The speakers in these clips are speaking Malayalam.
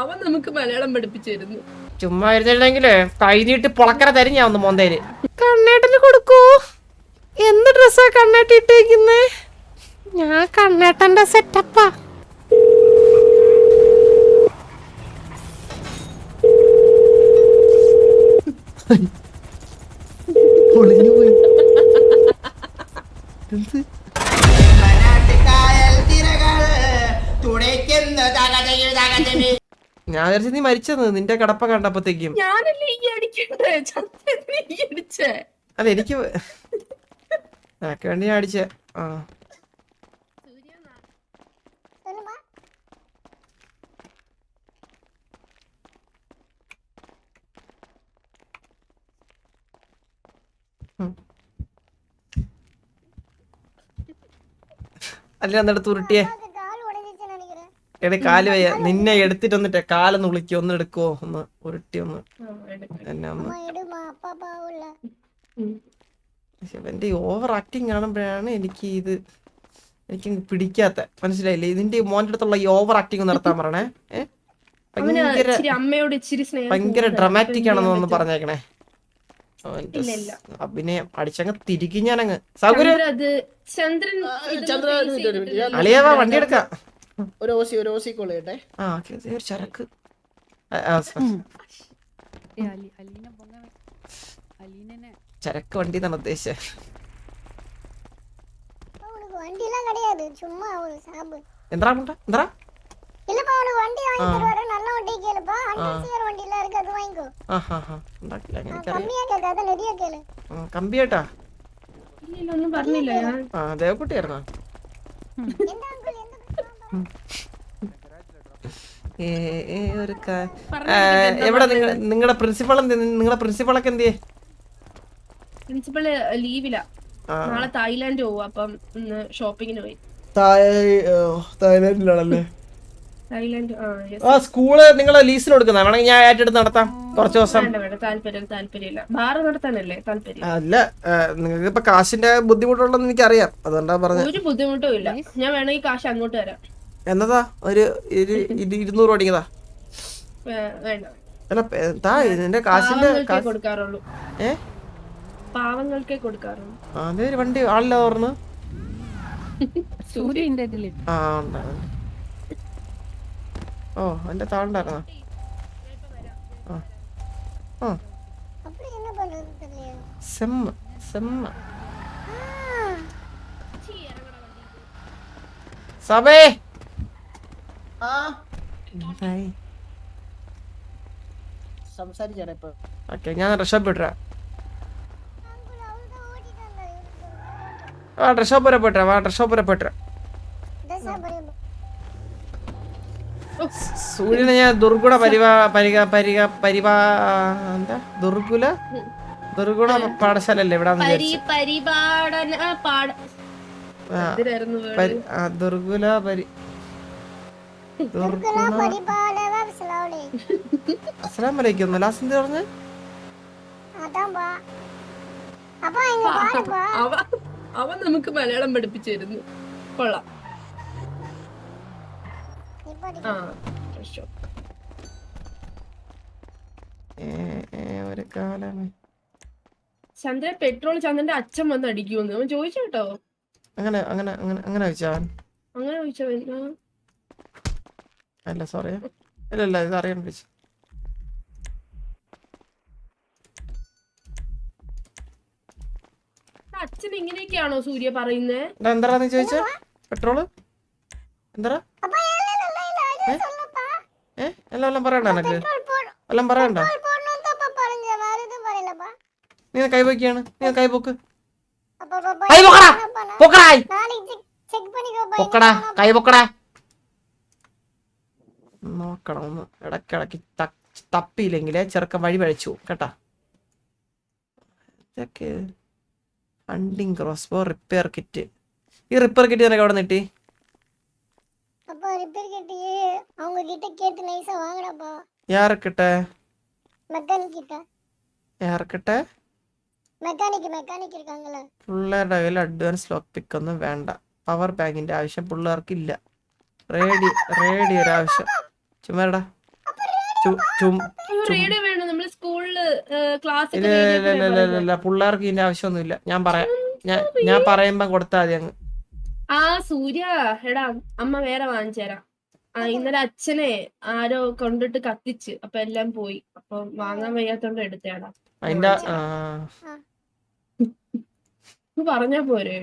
അവൻ നമുക്ക് മലയാളം പഠിപ്പിച്ചിരുന്നു. ചുമ്മാ ഇരുന്നില്ലെങ്കില് കൈ നീട്ടി പൊളക്കര തരും ഞാൻ ഒന്ന് മോന്തേര്. കണ്ണേട്ടന് കൊടുക്കൂ. എന്ത് ഡ്രസ്സാ കണ്ണേട്ടി ഇട്ടേക്കുന്നേ? ഞാൻ കണ്ണേട്ടന്റെ സെറ്റപ്പാ. പൊളിഞ്ഞു പോയി. ഞാൻ വിചാരിച്ചു നീ മരിച്ചെന്ന് നിന്റെ കടപ്പ കണ്ടപ്പോഴത്തേക്കും. അല്ല എനിക്ക് നിനക്ക് വേണ്ടി ഞാൻ അടിച്ചേ. ആ അല്ല എന്നിട്ട് ഉരുട്ടിയേ എടേ കാല് വയ്യ. നിന്നെ എടുത്തിട്ട് വന്നിട്ടേ കാലൊന്ന് വിളിക്കോ, ഒന്ന് എടുക്കുവോ, ഒന്ന് ഉരുട്ടി ഒന്ന് എന്നെ ഒന്ന്. എന്റെ ഓവർ ആക്ടിങ് കാണുമ്പോഴാണ് എനിക്ക് പിടിക്കാത്ത. മനസ്സിലായില്ലേ? ഇതിന്റെ മോന്റെ അടുത്തുള്ള ഈ ഓവർ ആക്ടിങ് നിർത്താൻ പറയണേ. ഭയങ്കര ഡ്രമാറ്റിക് ആണെന്ന് ഒന്ന് പറഞ്ഞേക്കണേ. അഭിനയം അടിച്ചങ്ങ് തിരികെ ഞാനങ്ങ് സൗകര്യം. അളിയാവാ വണ്ടി എടുക്കാം. ചരക്ക് ചരക്ക് വണ്ടി എന്നാണ് ഉദ്ദേശിച്ചത്. എന്താ എന്താ കമ്പിയേട്ടാ ദേവക്കുട്ടിയായിരുന്നോ? എവിടെ നിങ്ങളുടെ പ്രിൻസിപ്പൾ? നിങ്ങളുടെ പ്രിൻസിപ്പളൊക്കെ എന്തിയെ? പ്രിൻസിപ്പള് ലീവിലാ. നാളെ തായ്ലാൻഡ് പോവും. അപ്പം ഷോപ്പിങ്ങിന് പോയി. തായ്ലാൻഡിലാണല്ലേ? ആ സ്കൂള് നിങ്ങള് ലീസിന് കൊടുക്കുന്ന വേണമെങ്കിൽ ഞാൻ ഏറ്റെടുത്ത് നടത്താം കുറച്ച് ദിവസം. അല്ല നിങ്ങൾക്ക് ഇപ്പൊ കാശിന്റെ ബുദ്ധിമുട്ടുണ്ടെന്ന് എനിക്കറിയാം, അതുകൊണ്ടാ പറഞ്ഞത്. ഒരു ബുദ്ധിമുട്ടും ഇല്ല. ഞാൻ വേണമെങ്കിൽ കാശ് അങ്ങോട്ട് തരാം. എന്നതാ ഒരു 200 അടിക്കതാ? അല്ല നിന്റെ കാശിന്റെ കൊടുക്കാറുള്ളൂ. പാവങ്ങൾക്കേ കൊടുക്കാറുള്ളൂ. അതേ ഒരു വണ്ടി ആളില്ല ഓർന്ന്. ആ ഓ എന്റെ താണ്ടായിരുന്നോ? സബേ ഞാൻ ഡ്രസ്സപ്പ് ഇട്ടാ. ഡ്രസ്സപ്പ് വരെ പോയിട്ടാ. ഡ്രസ്സപ്പ് വരെ പോയിട്ടാ. സൂര്യനെ ഞാൻ ദുർഗുണ ദുർഗുണ പാഠശാല അല്ലേ ഇവിടെ? ദുർഗുല അസ്സലാമലൈക്കും. ലാസ്റ്റ് എന്ത് പറഞ്ഞ്? അവൻ നമുക്ക് മലയാളം പഠിപ്പിച്ചിരുന്നു. കൊള്ളാം. ഒരു കാലം ചന്ദ്ര പെട്രോൾ ചന്ദ്രന്റെ അച്ഛൻ വന്ന് അടിക്കുമെന്ന് അവൻ ചോദിച്ചു കേട്ടോ. അങ്ങനെ അങ്ങനെ അങ്ങനെ അങ്ങനെ ചോദിച്ചവൻ? അങ്ങനെ ചോദിച്ചവൻ? അല്ല സോറി, ഇല്ല ഇത് അറിയാൻ വിളിച്ചു. അച്ഛൻ ഇങ്ങനെയൊക്കെയാണോ സൂര്യ പറയുന്നേ? എന്താ നീ ചോദിച്ചേ? പെട്രോള് എന്താ? എല്ലാം പറയണ്ട എനക്ക്, എല്ലാം പറയണ്ട. നീ കൈപോക്കാണ്, നീ കൈപോക്ക്. നോക്കണം ഒന്ന് ഇടക്കിടക്ക് തപ്പിയില്ലെങ്കിലേ ചെറുക്കൻ വഴി പഴിച്ചു കേട്ടാ. ഇതൊക്കെ ഹണ്ടിങ് ക്രോസ്ബോ റിപ്പയർ കിറ്റ്. ഈ റിപ്പയർ കിറ്റ് നിനക്ക് എവിടെ നിട്ടി? யாருக்கிட்ட? പിള്ളേരുടെ കയ്യിൽ അഡ്വാൻസ് ലോക്ക് പിക്ക് ഒന്നും വേണ്ട. പവർ ബാങ്കിന്റെ ആവശ്യം പിള്ളേർക്കില്ല. റേഡിയോ ഒരാവശ്യം. ചുമ്മാടാ റേഡിയോ വേണം നമ്മള് സ്കൂളില് ക്ലാസ് ഇല്ല പിള്ളേർക്ക് ഇതിന്റെ ആവശ്യമൊന്നുമില്ല. ഞാൻ പറയുമ്പോ കൊടുത്താൽ മതി അങ്ങ്. ആ സൂര്യ എടാ അമ്മ വേറെ വാങ്ങിച്ചുതരാം. ഇന്നലെ അച്ഛനെ ആരോ കൊണ്ടിട്ട് കത്തിച്ച് അപ്പൊ എല്ലാം പോയി. അപ്പൊ വാങ്ങാൻ വയ്യാത്തോണ്ട് എടുത്തേടാ. അതിന്റെ പറഞ്ഞാ പോരെ.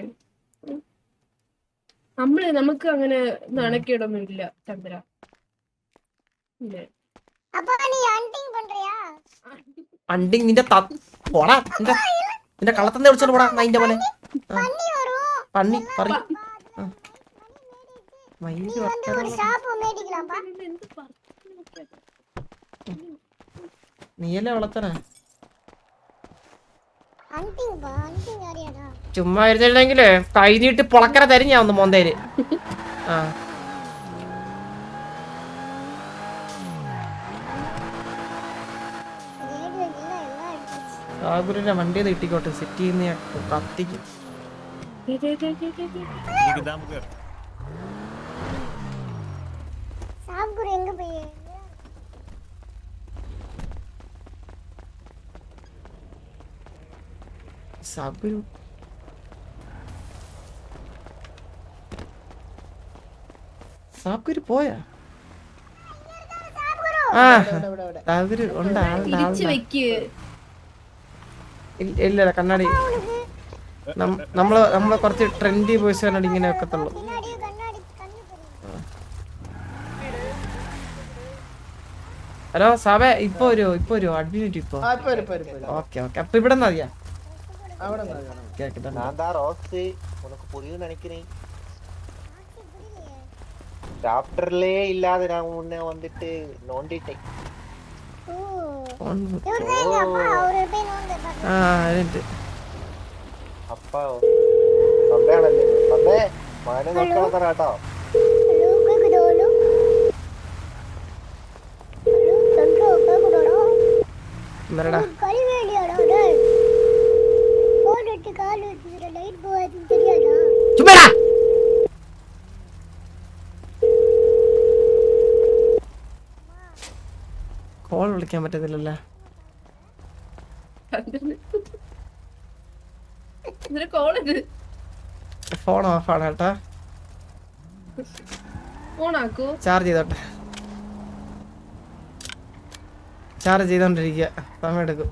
നമുക്ക് അങ്ങനെ നാണക്കേടൊന്നും ഇല്ല ചന്ദ്ര. അണ്ടിങ് നിന്റെ പോടാ, നിന്റെ കള്ളത്തന്നെ വിളിച്ചോണ്ട് പോടാ അതിന്റെ പോലെ. പന്നി പറയും നീയല്ലേ വളർത്തണേ. ചുമ്മാ ഇരുന്നില്ലെങ്കിലേ കൈ നീട്ടി പൊളക്കര തരും ഞാൻ ഒന്ന് മോന്തേര്. ആ സാഗുരിന്റെ വണ്ടി കിട്ടിക്കോട്ടെ. സിറ്റിയിൽ നിന്ന് കത്തിക്കും. സാഗുര് പോയാ? ആ സാഗുര് ഉണ്ടാ? ഇല്ല കണ്ണാടി നമ്മള് കുറച്ച് ട്രെൻഡി ബോയ്സ് കണ്ണാടി ഇങ്ങനെ വെക്കത്തുള്ളൂ. ഹലോ സാബേ, ഇപ്പൊ ഒരു അഡ്മിറ്റ് ഇപ്പൊ. ഓക്കെ അപ്പൊ ഇവിടെ മതിയാ? ചാപ്റ്ററിലേ ഇല്ലാതെ ഞാൻ മുന്നേ വന്നിട്ട് നോണ്ടിട്ടേ. അപ്പ സന്ധ്യാണല്ലേ സന്ധ്യ മാനെ നോക്കണം കേട്ടോ. കോൾ വിളിക്കാൻ പറ്റത്തില്ലല്ലേ? ഫോൺ ഓഫ് ആണ് കേട്ടാ. ചാർജ് ചെയ്തോട്ടെ. ചാർജ് ചെയ്തോണ്ടിരിക്കുക, സമയം എടുക്കും.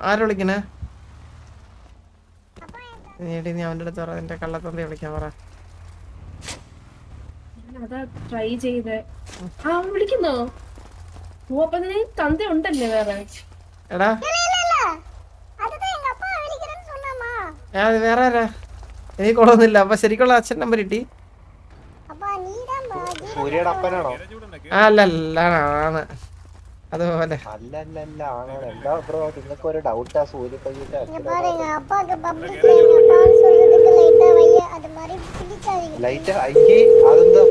ആര് വിളിക്കണേ? നീ അവന്റെ അടുത്ത് പറ, എന്റെ കള്ളത്തന്തി വിളിക്കാൻ പറ. ട്രൈ ചെയ്ത് വിളിക്കുന്നോ? തന്ത ഉണ്ടല്ലേ വേറെ? എടാ വേറെ ആരാ? എനിക്ക് കൊള്ളൊന്നുമില്ല. അപ്പൊ ശരിക്കുള്ള അച്ഛൻ നമ്പർ കിട്ടി? സൂര്യയുടെ അപ്പനാണോ? അല്ല ആണ് അതുപോലെ. നിങ്ങൾക്ക് ഒരു ഡൗട്ടാ സൂര്യ ലൈറ്റ് അതെന്താ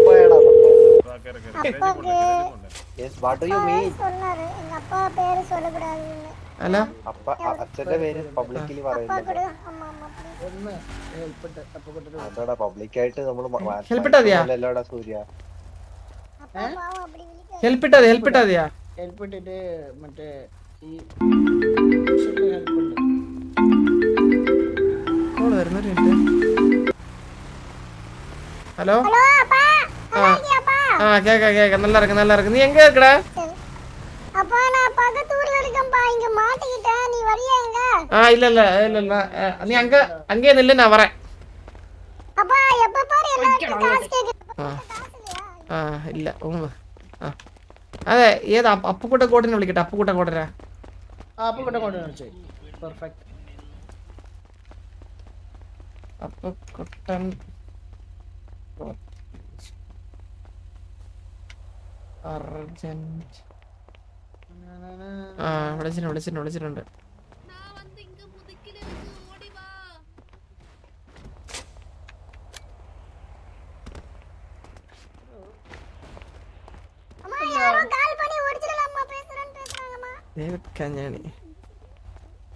അച്ഛന്റെ പേര് പബ്ലിക്കലി പറയുന്നത്. അതോടാ പബ്ലിക്കായിട്ട് നമ്മള് സൂര്യ ഹെൽപ്പ് ഇട്ടതിയാ? മറ്റേ ഈ ഹലോ ആ കേക്ക നല്ല ഇറക്ക്. നീ എங்க இருக்கடா? இல்ல நீ அங்கே நில்லு, நான் வரேன். ഇല്ല അതെ. ഏതാ? അപ്പുക്കുട്ട കോട്ടിനെ വിളിക്കട്ടെ. അപ്പുക്കുട്ട കോട്ടരാ? അപ്പുക്കുട്ടൻ അർജന്റ്. വിളിച്ചിട്ടുണ്ട്. കഞ്ഞാണി.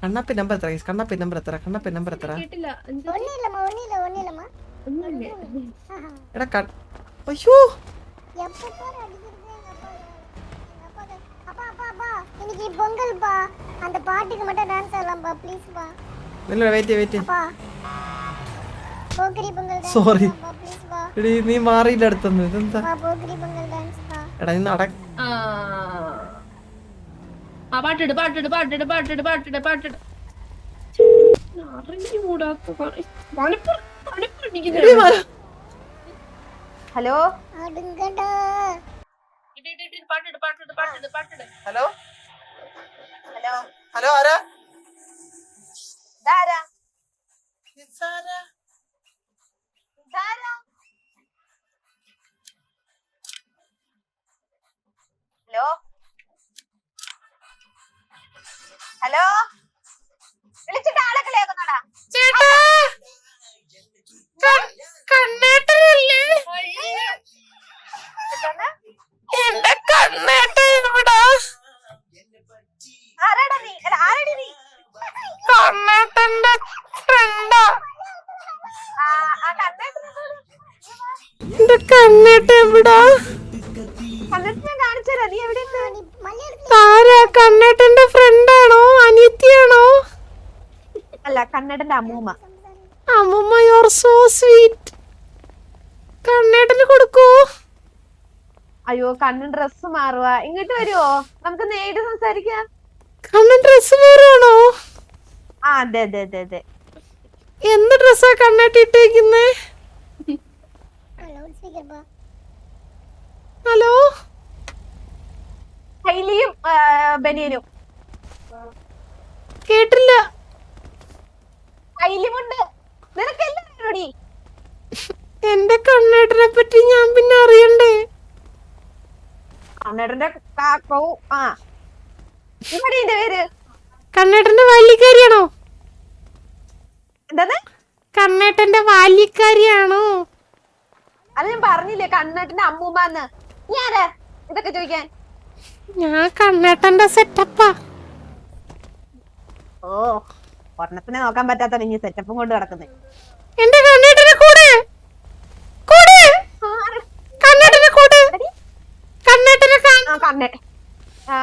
കണ്ണാപ്പി നമ്പർ എത്ര? കണ്ണാപ്പി നമ്പർ എത്ര? കണ്ണാപ്പി നമ്പർ എത്ര? കേട്ടില്ല. എന്താ? ஒண்ணும் இல்லம்மா ഒന്നുമില്ല. എടാ അയ്യോ எப்ப பாரு அடிக்கிறது எங்க அப்பா அப்பா அப்பா அப்பா இன்னைக்கு பொங்கல் பா அந்த பாட்டுக்கு மட்டும் டான்ஸ் ஆடலாம் பா ப்ளீஸ் பா ഇല്ല വെയിറ്റ് அப்பா போக்கிரி பொங்கல் டான்ஸ் Sorry. பா ப்ளீஸ் பா എടി നീ മാറിയില്ല അടുത്തുനിന്ന് ഇതെന്താ? பா போக்கிரி பொங்கல் டான்ஸ் பா എടാ നീ ആ പാട്ടിട് പാട്ടിട് പാട്ടിട് പാട്ടിട് പാട്ടിട് പാട്ടിട്. അറിഞ്ഞു കൂടാത്ത ഹലോ அடுங்கடா പാട്ടിട് പാട്ടിട് പാട്ടിട് പാട്ടിട്. ഹലോ ഹലോ ഹലോ ആരാ? ഇതാരാ ഇതാരാ? ഇതാരാ ഹലോ ഹലോ വിളിച്ചിട്ട് ആളൊക്കെ കേൾക്കുന്നാടാ ചേട്ടാ കണ്ണേട്ടനല്ലേ? എന്റെ കണ്ണേട്ടൻ എവിടാ? ആരാടാ നീ അല്ല ആരാടി നീ കണ്ണേട്ടന്റെ ഫ്രണ്ടാ. എന്റെ കണ്ണേട്ടൻ എവിടാ? കണ്ടിട്ട് കാണിച്ചു തരാം നീ എവിടെ താരാ? കണ്ണേട്ടന്റെ ഫ്രണ്ടാണോ അനിയത്തിയാണോ? അല്ല കണ്ണടന്റെ അമ്മൂമ്മ അമ്മമ്മ യു ആർ സോ സ്വീറ്റ്. കണ്ണേട്ടന് കൊടുക്കൂ. അയ്യോ കണ്ണൻ ഡ്രസ് മാറുക ഇങ്ങോട്ട് വരുവോ നമുക്ക് നേരിട്ട് സംസാരിക്കാം കണ്ണൻ ഡ്രസ് വേറാണോ? ആ അതെ അതെ അതെ അതെ എന്ത് ഡ്രസ്സാ കണ്ണേട്ടി ഇട്ടേക്കുന്നേ? லவுட் ஸ்பீக்கர் பா ഹലോ കൈലിയും ബനിയനും കേട്ടില്ല. കൈലിയുമുണ്ട് നിനക്കെല്ലാം അറിയോടി എന്റെ കണ്ണേട്ടനെ പറ്റി ഞാൻ പിന്നെ അറിയണ്ടേ? കണ്ണടന്റെ കാക്കവും ആ ഇവിടെ എന്റെ പേര് കണ്ണേട്ടന്റെ ബാല്യക്കാരിയാണോ? എന്താണ് കണ്ണേട്ടന്റെ ബാല്യക്കാരിയാണോ? അത് ഞാൻ പറഞ്ഞില്ലേ കണ്ണേട്ടന്റെ അമ്മൂമ്മന്ന് ഞാനാ ഇതൊക്കെ ചോദിക്കാൻ ഞാൻ കണ്ണേട്ടന്റെ സെറ്റപ്പാ. ഓ ഒരെണ്ണത്തിനെ നോക്കാൻ പറ്റാത്ത ഇനി സെറ്റപ്പും കൊണ്ട് കിടക്കുന്നേ എന്റെ കണ്ണേട്ടനെ കൂടെ കണ്ണേട്ടനെ കൂടെ കണ്ണേട്ടനെ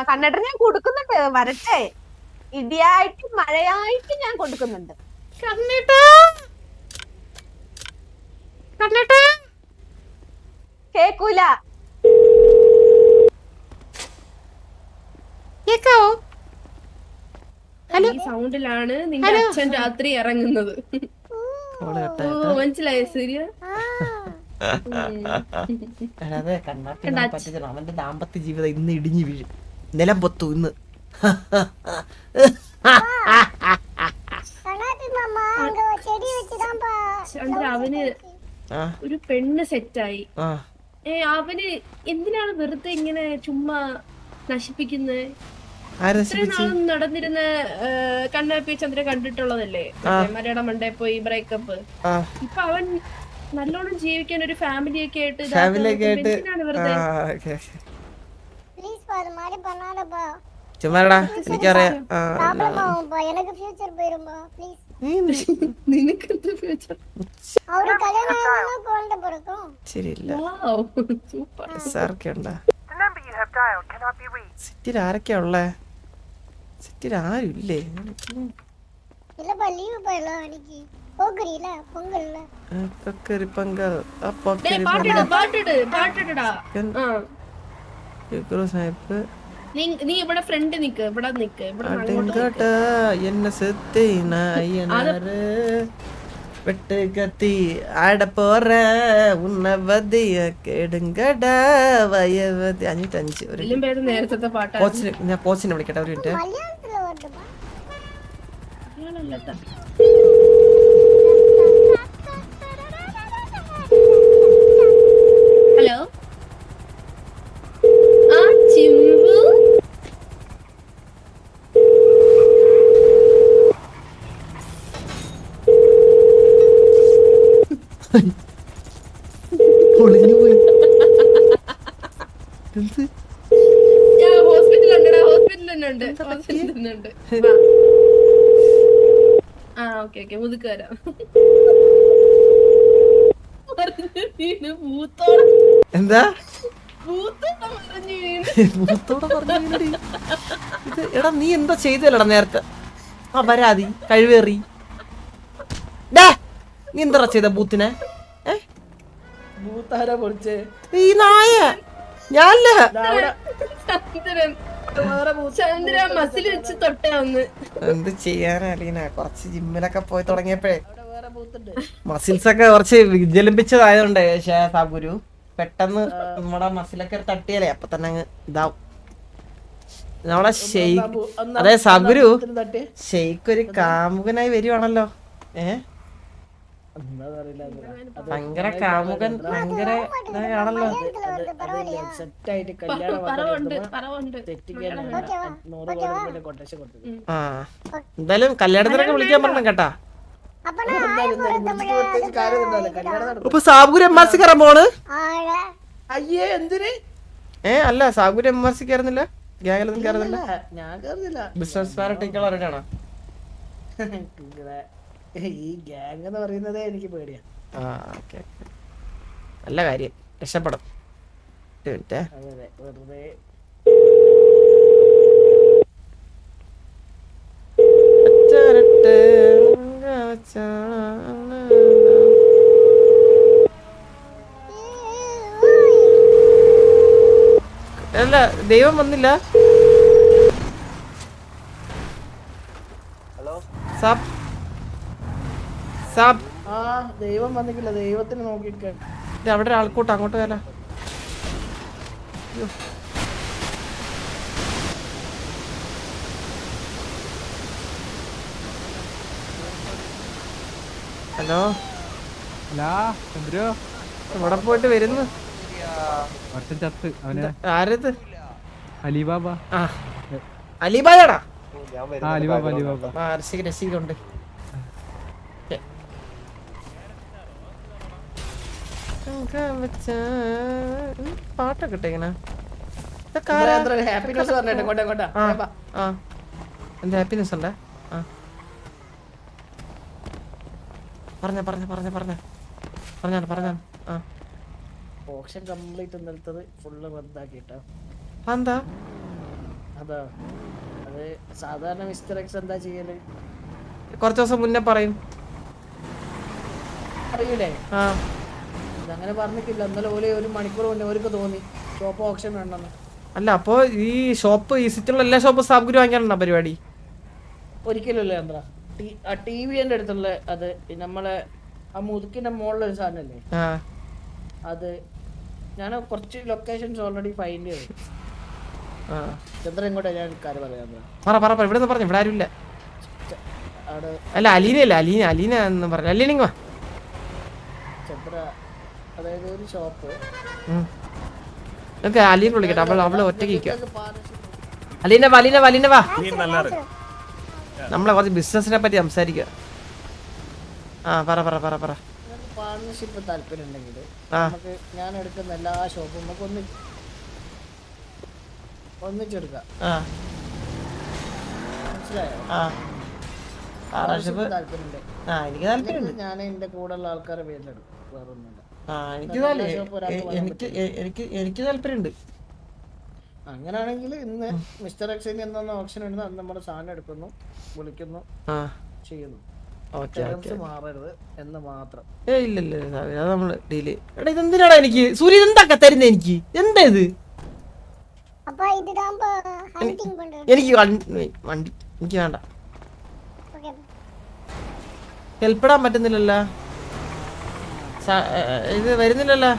കണ്ണേട്ടൻ ഞാൻ കൊടുക്കുന്നുണ്ട് വരട്ടെ ഇടിയായിട്ടും മഴയായിട്ടും ഞാൻ കൊടുക്കുന്നുണ്ട് കണ്ണേട്ടാ കണ്ണേട്ടാ കേക്കൂല കേക്കാവോ? ഈ സൗണ്ടിലാണ് നിന്റെ അച്ഛൻ രാത്രി ഇറങ്ങുന്നത്. ഓ, മനസ്സിലായോ സൂര്യ? അവന്റെ ദാമ്പത്യ ജീവിതം ഇന്ന് ഇടിഞ്ഞു വീഴും. നിലം പൊത്തു ഇന്ന്. கண்ணாடி மாமா அங்க ஒரு செடி வச்சுதான் பா ചന്ദ്ര അവന് ഒരു പെണ്ണ് സെറ്റായി. അവന് എന്തിനാണ് വെറുതെ ഇങ്ങനെ ചുമ്മാ നശിപ്പിക്കുന്നത്? ഇത്രയും നാളും നടന്നിരുന്ന കണ്ണാപ്പി ചന്ദ്ര കണ്ടിട്ടുള്ളതല്ലേ, മലയാളം മണ്ടേ പോയി ബ്രേക്കപ്പ്. ഇപ്പൊ അവൻ നല്ലോണം ജീവിക്കാൻ ഒരു ഫാമിലി ഒക്കെ ആയിട്ട് എന്തിനാണ് വെറുതെ? ப்ளீஸ் பா அது மாதிரி பண்ணாதப்பா ചുമ്മാടാ എനിക്കറിയാം. ப்ராப்ளம் ஆகும்பா எனக்கு ஃபியூச்சர் போயிரும்பா ப்ளீஸ் നിനക്ക് എന്ത് ഫ്യൂച്ചർ? அவரு கல்யாணம் ஆனா குழந்தை பிறக்கும் ശരിയില്ല. സൂപ്പർ. ആരൊക്കെ ഉണ്ടാ സിറ്റിയിൽ? ആരൊക്കെയാ ഉള്ളേ സിറ്റിയിൽ? ആരും ഇല്ലേ? இல்லப்பா லீவு போயிடலாம் அன்னைக்கு போக்குறீல பொங்கல்ல പൊക്കരി പൊങ്കൽ പാട്ടിട് പാട്ടിട് പാട്ടിടടാ. സാഹിബ് നീ ഇവിടെ ഫ്രണ്ട് നിക്ക്, ഇവിടെ നിക്ക്, ഇവിടെ അടുങ്കട എന്നെ സെത്തിനായനാറ് വെട്ട് കത്തി ആട പോറ ഉന്നവതിയ കെടുങ്കട വയവതി. 505 ഒരു പേര് നേരത്തെ പാട്ടാ. ഞാൻ പോച്ചിനെ വിളിക്കട്ടെ ഒരു മിനിറ്റ്. மலையாளத்துல வருதுப்பா ഹലോ ആ ചിമ്പു പൊളിഞ്ഞു പോയി. എന്ത് ഹോസ്പിറ്റലുണ്ടടാ, ഹോസ്പിറ്റലിൽ തന്നെ ഉണ്ട്. വരുന്നുണ്ട് വരുന്നുണ്ട്. ആ ഓക്കെ ഓക്കെ മുതുക്ക് വരാം. എന്താ പറഞ്ഞു ഭൂത്തോടെ പറഞ്ഞു ഇത്? എടാ നീ എന്താ ചെയ്തല്ലടാ നേരത്തെ? ആ വരാതി കഴിവേറി. നീ എന്താ ചെയ്ത ബൂത്തിനെ? ഭൂത്താര പൊളിച്ചേ ഈ നായ ഞാനല്ല. ചന്ദ്രൻ ചന്ദ്ര മസിൽ വെച്ച് തൊട്ടാ ഒന്ന്. എന്ത് ചെയ്യാനാ അലീന, കുറച്ച് ജിമ്മിലൊക്കെ പോയി തുടങ്ങിയപ്പോഴേ വേറെ ഭൂത്തുണ്ട്. മസിൽസ് ഒക്കെ കുറച്ച് വിജലിപ്പിച്ചതായതുകൊണ്ട് സാബുരു പെട്ടെന്ന് നമ്മുടെ മസിലൊക്കെ തട്ടിയാലേ അപ്പൊ തന്നെ അങ്ങ് ഇതാവും. നമ്മളെ ഷെയ്ക്ക്, അതെ സാബുരു ഷെയ്ക്ക് ഒരു കാമുകനായി വരുവാണല്ലോ. ഭയങ്കര കാമുകൻ, ഭയങ്കര ഇതാണല്ലോ. സെറ്റായിട്ട് കല്യാണം ആ എന്തായാലും കല്യാണത്തിനൊക്കെ വിളിക്കാൻ പറഞ്ഞു കേട്ടാ. ഇപ്പൊ സാബുര് MRC കയറാൻ പോണ്. അയ്യേ എന്തിന്? അല്ല സാബുര് MRC കയറുന്നില്ല, ഗ്യാങ്ങിലൊന്നും കയറുന്നില്ല. ഞാൻ കയറുന്നില്ല. ബിസിനസ് പാരട്ടിക്കുള്ള റെഡിയാണോ? ഈ ഗ്യാങ് എന്ന് പറയുന്നതേ എനിക്ക് പേടിയാ. നല്ല കാര്യം, രക്ഷപ്പെടും. അതെ വെറുതെ അല്ല ദൈവം വന്നില്ല. സാബ് സാബ് ആ ദൈവം വന്നിട്ടില്ല, ദൈവത്തിന് നോക്കിയിട്ട് അവിടെ ആൾക്കൂട്ടം അങ്ങോട്ട് വരാ. ഹലോ ഇവിടെ പോയിട്ട് വരുന്നു. ആരത്? അലിബാബ. ആ അലിബാബാടാ. അലിബാബ രസിക്കുന്നുണ്ട്. പാട്ടൊക്കെ ഇട്ടേക്കണ ഹാപ്പിനെസ് പറഞ്ഞിട്ട് കൊണ്ടാ. എന്താ ഹാപ്പിനെസ് ഉണ്ടേ? പറഞ്ഞ ഓപ്ഷൻ കംപ്ലീറ്റ് നിർത്തത് ഫുള്ള് റദ്ദാക്കിട്ടോ. എന്താ അതാ അത് സാധാരണ മിസ്റ്റർ എക്സ് എന്താ ചെയ്യല്? കുറച്ച് ദിവസം മുന്നേ പറയും. അറിയൂലേ? അങ്ങനെ പറഞ്ഞിട്ടില്ല. ഇന്നലെ പോലെ 1 മണിക്കൂർ മുന്നേ അവർക്ക് തോന്നി ഷോപ്പ് ഓപ്ഷൻ വേണ്ടെന്ന്. അല്ല അപ്പൊ ഈ ഷോപ്പ്, ഈ സിറ്റിയിലുള്ള എല്ലാ ഷോപ്പും സാബുര് വാങ്ങിക്കാനുണ്ടോ പരിപാടി? ഒരിക്കലല്ലേ ചന്ദ്ര. TV-ന്റെ അടുത്തുള്ള അത് നമ്മളെ ആ മുതുക്കിന്റെ മുകളിലൊരു സാധനല്ലേ, അത് ഞാൻ കുറച്ച് ലൊക്കേഷൻസ് ഓൾറെഡി ഫൈൻഡ് ചെയ്തു. ചന്ദ്ര ഇങ്ങോട്ടാ ഞാൻ കാര്യം പറയാം. ഇവിടെ പറഞ്ഞു, ഇവിടെ ആരും ഇല്ല. അല്ല അലീനയല്ല, അലീന എന്ന് പറഞ്ഞു. അലീനിങ് വാ ചന്ദ്ര. അതായത് ഒരു ഷോപ്പ് അലീന വിളിക്കട്ടെ, അവള് ഒറ്റയ്ക്ക്. അലീന വാ, നമ്മളെ കുറച്ച് ബിസിനസിനെ പറ്റി സംസാരിക്കുക. പറ പാർട്ണർഷിപ്പ് താല്പര്യം ഉണ്ടെങ്കിൽ നമുക്ക് ഞാൻ എടുക്കുന്ന എല്ലാ ഷോപ്പും നമുക്ക് ഒന്നിച്ചെടുക്കാം. മനസ്സിലായോ? ഞാൻ എന്റെ കൂടെ ഉള്ള ആൾക്കാരെ പേരിലെടുക്കും, വേറെ ഒന്നുമില്ല. എനിക്ക് താല്പര്യമുണ്ട്. അങ്ങനാണെങ്കിൽ ഇന്ന് മിസ്റ്റർ എക്സിന് എന്താ ഓപ്ഷൻ ഇടുന്ന അന്ന് നമ്മുടെ സാധനം എടുക്കുന്നു, വിളിക്കുന്നു, ചെയ്യുന്നു. മാറരുത് എന്ന് മാത്രം. ഇല്ല നമ്മള് ഡീല്. എടാ ഇതെന്തിനാടാ എനിക്ക് സൂര്യ എന്താ തരുന്നത്? എനിക്ക് എന്താ ഇത്? എനിക്ക് വണ്ടി എനിക്ക് വേണ്ട. ഹെൽപ്പിടാൻ പറ്റുന്നില്ലല്ലോ, ഇത് വരുന്നില്ലല്ലോ,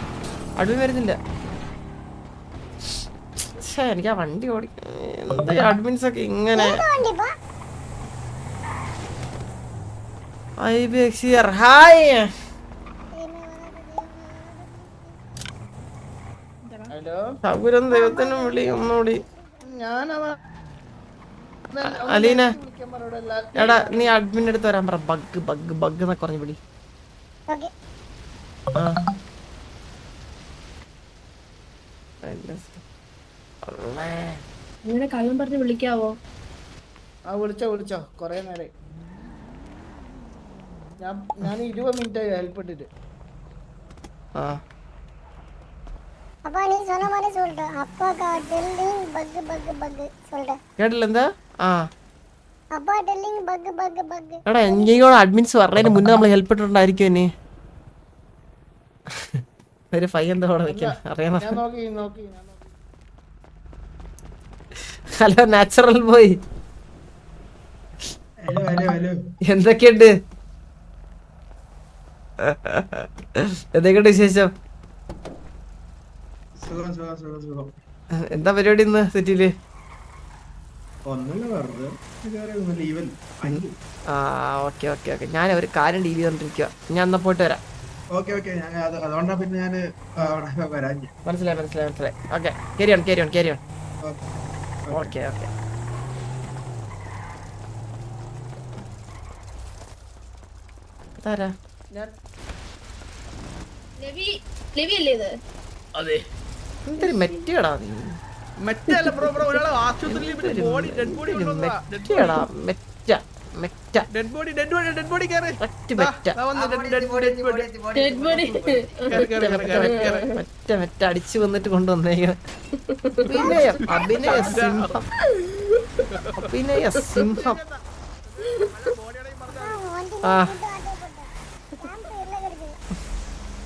അഡ്മിൻ വരുന്നില്ല. എനിക്ക് ആ വണ്ടി ഓടിക്കാൻ അഡ്മിൻസ് ഒക്കെ ഇങ്ങനെ. സൗകര്യം ദൈവത്തിനും വിളി ഒന്നുകൂടി. അലീന എടാ നീ അഡ്മിൻ്റെ അടുത്ത് വരാൻ പറ. ബഗ് എന്നൊക്കെ പറഞ്ഞു വിളി. അങ്ങനെ കള്ളം പറഞ്ഞ് വിളിക്കാവോ? ആ വിളിച്ചോ കൊറേ നേരം ഞാൻ 20 മിനിറ്റ് ഹെൽപ്പ് ഇട്ടിട്ട്. அப்பா நீ சொன்ன மாதிரி சொல்லிட்டு அப்பா டெல்லிங் பக் சொல்லிட்டு കേട്ടില്ല എന്താ? அப்பா டெல்லிங் பக் എടാ എങ്കിലും അഡ്മിൻസ് പറഞ്ഞതിന് മുന്നേ നമ്മൾ ഹെൽപ്പ് ഇട്ടിട്ടുണ്ടായിരിക്കും ഇനി. ഒരു ഫൈ എന്താ അവിടെ വെക്കാൻ അറിയാമോ? ഞാൻ നോക്കി ഹലോ നാച്ചുറൽ ബോയ്, എന്തൊക്കെയുണ്ട്? എന്തൊക്കെയുണ്ട് വിശേഷം? എന്താ പരിപാടി ഇന്ന് സിറ്റിയില്? ഓക്കെ ഓക്കെ ഓക്കെ, ഞാൻ ഒരു കാര്യം ഡീൽ ചെയ്തോണ്ടിരിക്കുക. ഞാൻ എന്നാ പോയിട്ട് വരാം. മനസ്സിലായി. Okay, carry on. ഓക്കെ. അതാരാ? ലെവി അല്ലേ ഇത്? അതെ. എന്തൊരു മെറ്റിയടാ നീ. മെറ്റല്ല ബ്രോ ഒരാളെ ആശുപത്രിയിൽ ബോഡി ഡെഡ് ബോഡി കൊണ്ടുവന്നതാ. മെറ്റിയടാ മെറ്റ ഡെഡ് ബോഡി കേറ്. മെറ്റ അടിച്ചു വന്നിട്ട് കൊണ്ടുവന്നേക്കണം. അഭിനയ സിംഹം.